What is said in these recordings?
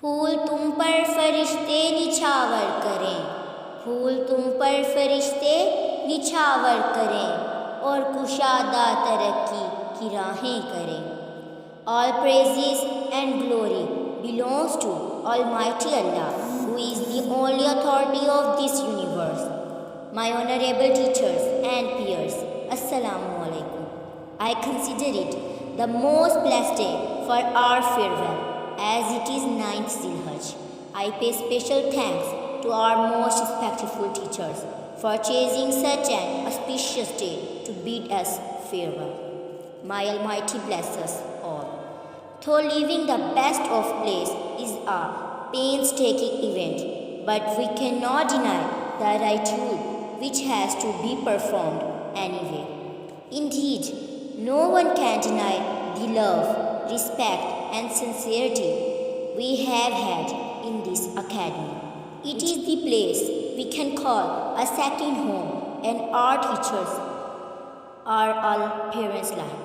फूल तुम पर फरिश्ते निछावर करें, फूल तुम पर फरिश्ते निछावर करें और कुशादा तरक्की की राहें करें। All praises and glory belongs to Almighty Allah, who is the only authority of this universe. My honorable teachers and peers, Assalamu alaikum. I consider it the most blessed day for our farewell, as it is 9th Zilhaj. I pay special thanks to our most respectful teachers for choosing such an auspicious day to bid us farewell. May Almighty bless us all. Though leaving the best of place is a painstaking event, but we cannot deny the ritual which has to be performed anyway. Indeed, no one can deny the love, respect, and sincerity we have had in this academy. It is the place we can call a second home, and our teachers are all parents like.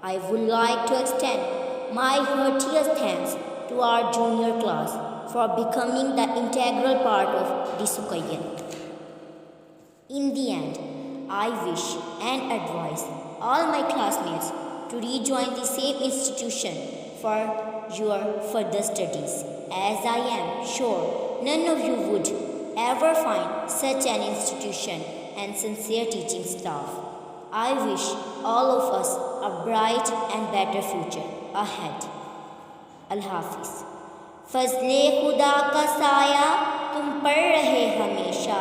I would like to extend my heartiest thanks to our junior class for becoming the integral part of this occasion. In the end, I wish and advise all my classmates to rejoin the same institution for your further studies, as I am sure none of you would ever find such an institution and sincere teaching staff. I wish all of us a bright and better future ahead. Al-Hafiz. फज़ले खुदा का साया तुम पर रहे हमेशा,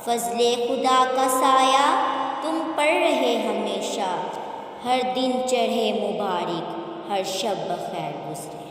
फज़ले खुदा का साया तुम पर रहे हमेशा, हर दिन चढ़े मुबारक, हर शब बखैर गुज़रे।